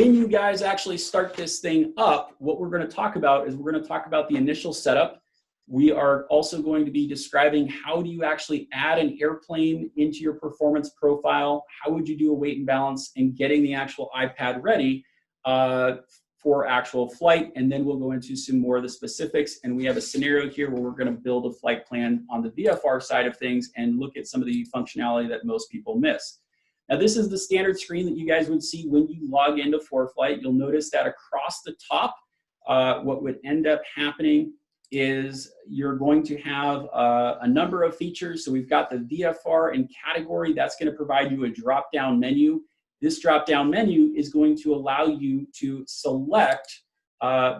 when you guys actually start this thing up, what we're going to talk about is we're going to talk about the initial setup. We are also going to be describing how do you actually add an airplane into your performance profile, how would you do a weight and balance, and getting the actual iPad ready for actual flight. And then we'll go into some more of the specifics. And we have a scenario here where we're going to build a flight plan on the VFR side of things and look at some of the functionality that most people miss. Now, this is the standard screen that you guys would see when you log into Foreflight. You'll notice that across the top, what would end up happening is you're going to have a number of features. So we've got the VFR and category. That's going to provide you a drop-down menu. This drop-down menu is going to allow you to select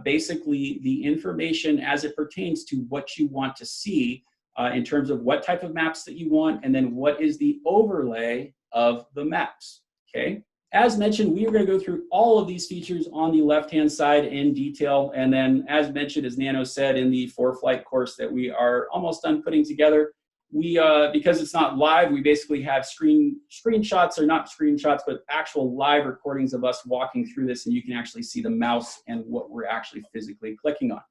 basically the information as it pertains to what you want to see in terms of what type of maps that you want, and then what is the overlay of the maps, okay? As mentioned, we are going to go through all of these features on the left-hand side in detail, and then as mentioned, as Nano said in the Foreflight course that we are almost done putting together, we, because it's not live, we basically have screenshots, or not screenshots, but actual live recordings of us walking through this, and you can actually see the mouse and what we're actually physically clicking on.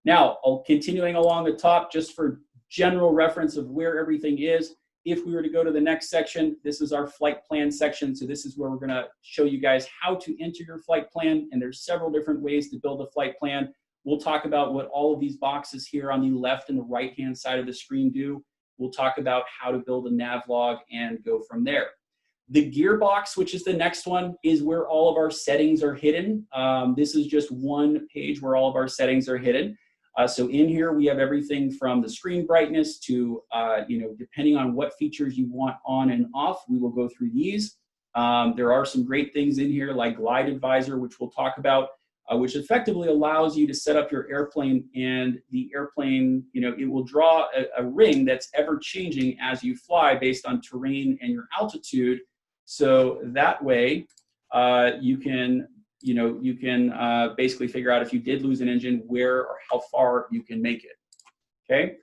Now, continuing along the top, just for general reference of where everything is, if we were to go to the next section, this is our flight plan section. So this is where we're going to show you guys how to enter your flight plan, and there's several different ways to build a flight plan. We'll talk about what all of these boxes here on the left and the right-hand side of the screen do. We'll talk about how to build a nav log and go from there. The gearbox, which is the next one, is where all of our settings are hidden. This is just one page where all of our settings are hidden. So in here, we have everything from the screen brightness to, depending on what features you want on and off, we will go through these. There are some great things in here like Glide Advisor, which we'll talk about, which effectively allows you to set up your airplane, and the airplane, it will draw a ring that's ever changing as you fly based on terrain and your altitude. So that way you can basically figure out if you did lose an engine, where or how far you can make it, okay?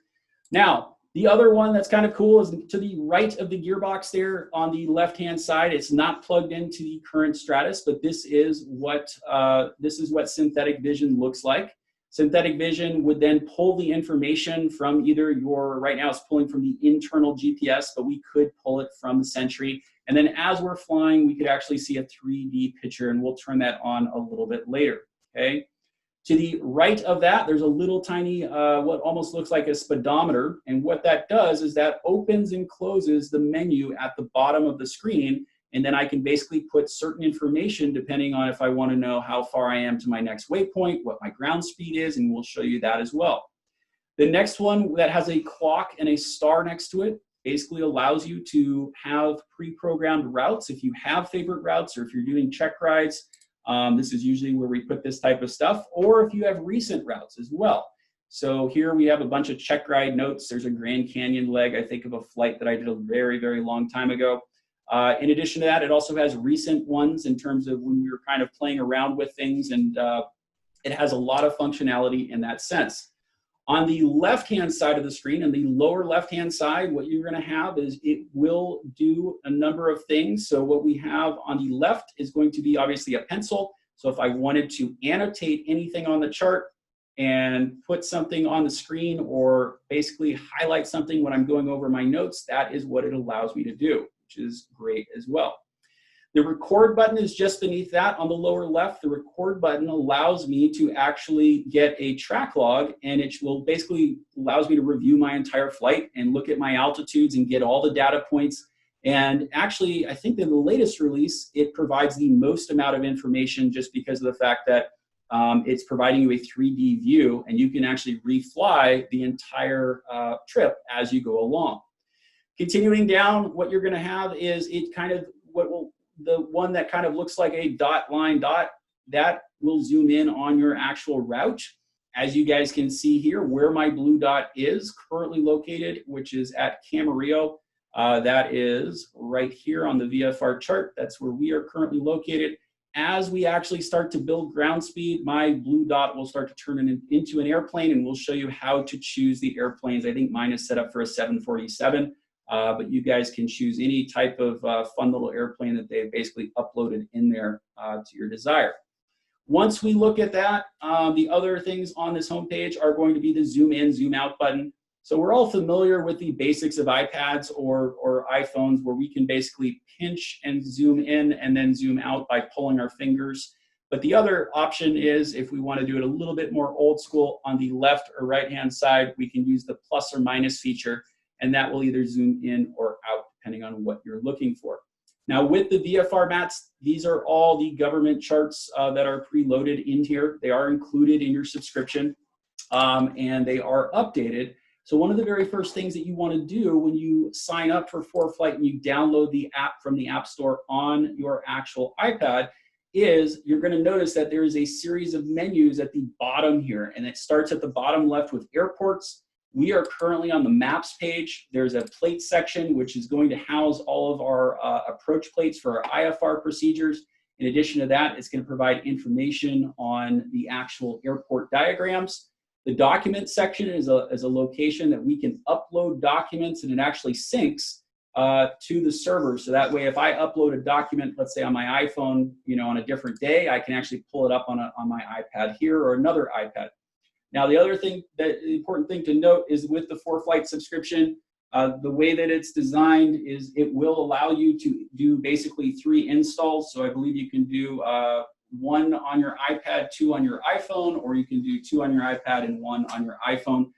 Now, the other one that's kind of cool is to the right of the gearbox there on the left-hand side. It's not plugged into the current Stratus, but this is what synthetic vision looks like. Synthetic vision would then pull the information from either right now it's pulling from the internal GPS, but we could pull it from the Sentry. And then as we're flying, we could actually see a 3D picture, and we'll turn that on a little bit later, okay? To the right of that, there's a little tiny, what almost looks like a speedometer. And what that does is that opens and closes the menu at the bottom of the screen. And then I can basically put certain information depending on if I want to know how far I am to my next waypoint, what my ground speed is, and we'll show you that as well. The next one that has a clock and a star next to it basically allows you to have pre-programmed routes. If you have favorite routes, or if you're doing check rides, this is usually where we put this type of stuff, or if you have recent routes as well. So here we have a bunch of check ride notes. There's a Grand Canyon leg, I think, of a flight that I did a very, very long time ago. In addition to that, it also has recent ones in terms of when we were kind of playing around with things, and it has a lot of functionality in that sense. On the left-hand side of the screen, and the lower left-hand side, what you're going to have is it will do a number of things. So what we have on the left is going to be obviously a pencil. So if I wanted to annotate anything on the chart and put something on the screen, or basically highlight something when I'm going over my notes, that is what it allows me to do, which is great as well. The record button is just beneath that on the lower left. The record button allows me to actually get a track log, and it will basically allows me to review my entire flight and look at my altitudes and get all the data points. And actually, I think in the latest release, it provides the most amount of information just because of the fact that it's providing you a 3D view, and you can actually refly the entire trip as you go along. Continuing down, what you're going to have is the one that kind of looks like a line dot, that will zoom in on your actual route. As you guys can see here, where my blue dot is currently located, which is at Camarillo, that is right here on the VFR chart. That's where we are currently located. As we actually start to build ground speed, my blue dot will start to turn into an airplane, and we'll show you how to choose the airplanes. I think mine is set up for a 747. but you guys can choose any type of fun little airplane that they've basically uploaded in there to your desire. Once we look at that, the other things on this homepage are going to be the zoom in, zoom out button. So we're all familiar with the basics of iPads or iPhones, where we can basically pinch and zoom in and then zoom out by pulling our fingers. But the other option is, if we want to do it a little bit more old school, on the left or right-hand side, we can use the plus or minus feature, and that will either zoom in or out, depending on what you're looking for. Now, with the VFR mats, these are all the government charts that are preloaded in here. They are included in your subscription, and they are updated. So one of the very first things that you want to do when you sign up for Foreflight and you download the app from the App Store on your actual iPad is you're going to notice that there is a series of menus at the bottom here, and it starts at the bottom left with airports. We are currently on the maps page. There's a plate section, which is going to house all of our approach plates for our IFR procedures. In addition to that, it's going to provide information on the actual airport diagrams. The document section is a location that we can upload documents, and it actually syncs to the server. So that way, if I upload a document, let's say on my iPhone, on a different day, I can actually pull it up on my iPad here or another iPad. Now, the other thing, the important thing to note is with the Foreflight subscription, the way that it's designed is it will allow you to do basically 3 installs. So I believe you can do 1 on your iPad, 2 on your iPhone, or you can do 2 on your iPad and 1 on your iPhone.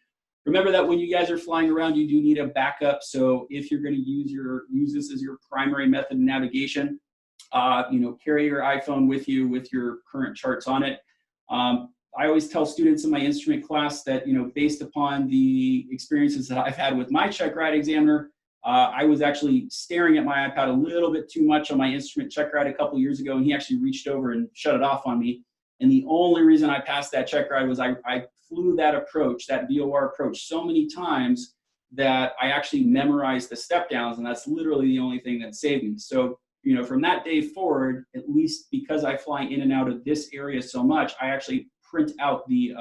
Remember that when you guys are flying around, you do need a backup. So if you're going to use this as your primary method of navigation, carry your iPhone with you with your current charts on it. I always tell students in my instrument class that, based upon the experiences that I've had with my check ride examiner, I was actually staring at my iPad a little bit too much on my instrument check ride a couple years ago, and he actually reached over and shut it off on me. And the only reason I passed that check ride was I flew that approach, that VOR approach, so many times that I actually memorized the step downs, and that's literally the only thing that saved me. So, from that day forward, at least because I fly in and out of this area so much, I actually print out the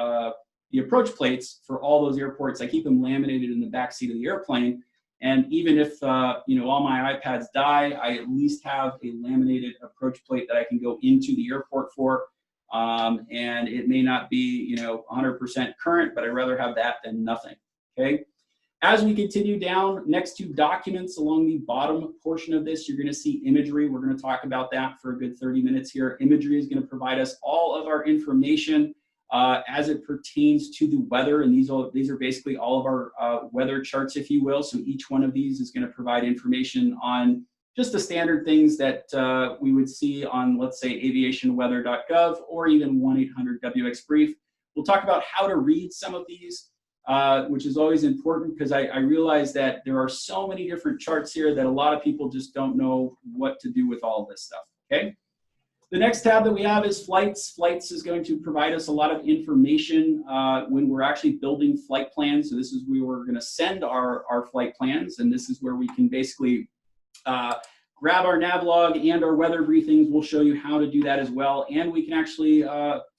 approach plates for all those airports. I keep them laminated in the back seat of the airplane. And even if, all my iPads die, I at least have a laminated approach plate that I can go into the airport for. And it may not be, 100% current, but I'd rather have that than nothing, okay? As we continue down, next to documents along the bottom portion of this, you're gonna see imagery. We're gonna talk about that for a good 30 minutes here. Imagery is gonna provide us all of our information as it pertains to the weather, and these are basically all of our weather charts, if you will. So each one of these is gonna provide information on just the standard things that we would see on, let's say, aviationweather.gov or even 1-800-WX-BRIEF. We'll talk about how to read some of these, which is always important, because I realize that there are so many different charts here that a lot of people just don't know what to do with all of this stuff, okay? The next tab that we have is flights. Flights is going to provide us a lot of information when we're actually building flight plans. So this is where we're gonna send our flight plans, and this is where we can basically grab our navlog and our weather briefings. We'll show you how to do that as well. And we can actually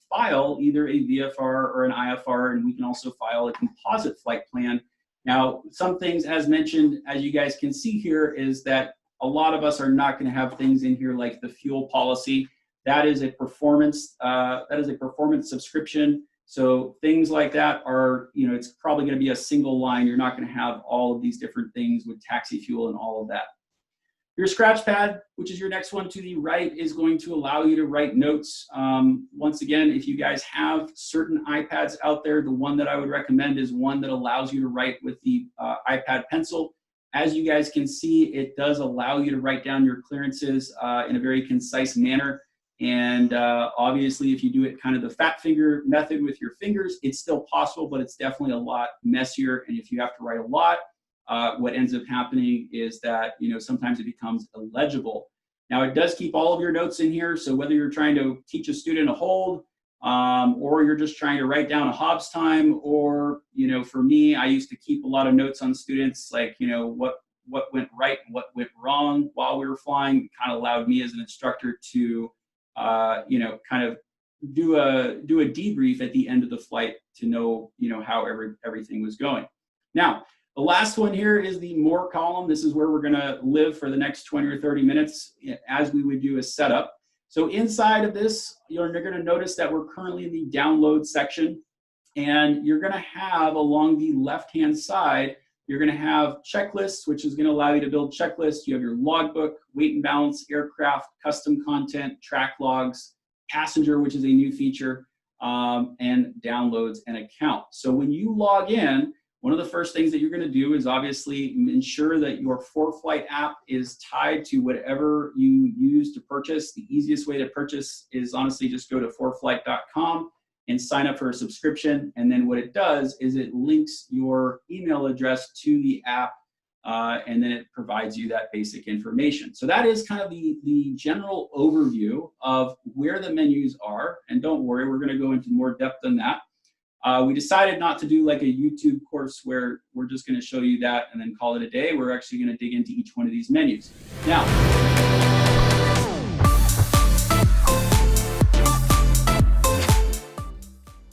file either a VFR or an IFR, and we can also file a composite flight plan. Now, some things, as mentioned, as you guys can see here, is that a lot of us are not going to have things in here like the fuel policy. That is a performance subscription. So things like that are, it's probably going to be a single line. You're not going to have all of these different things with taxi fuel and all of that. Your scratch pad, which is your next one to the right, is going to allow you to write notes. Once again, if you guys have certain iPads out there, the one that I would recommend is one that allows you to write with the iPad pencil. As you guys can see, it does allow you to write down your clearances in a very concise manner. And obviously, if you do it kind of the fat finger method with your fingers, it's still possible, but it's definitely a lot messier. And if you have to write a lot, what ends up happening is that, sometimes it becomes illegible. Now, it does keep all of your notes in here. So whether you're trying to teach a student a hold, or you're just trying to write down a Hobbs time, or, for me, I used to keep a lot of notes on students, like, what went right and what went wrong while we were flying. It kind of allowed me as an instructor to, kind of do a debrief at the end of the flight to know, how everything was going. Now, The last one here is the more column. This is where we're gonna live for the next 20 or 30 minutes as we would do a setup. So inside of this, you're gonna notice that we're currently in the download section, and you're gonna have along the left-hand side, you're gonna have checklists, which is gonna allow you to build checklists. You have your logbook, weight and balance, aircraft, custom content, track logs, passenger, which is a new feature, and downloads and account. So when you log in, one of the first things that you're going to do is obviously ensure that your Foreflight app is tied to whatever you use to purchase. The easiest way to purchase is honestly just go to foreflight.com and sign up for a subscription. And then what it does is it links your email address to the app, and then it provides you that basic information. So that is kind of the general overview of where the menus are. And don't worry, we're going to go into more depth than that. We decided not to do like a YouTube course where we're just going to show you that and then call it a day. We're actually going to dig into each one of these menus. Now,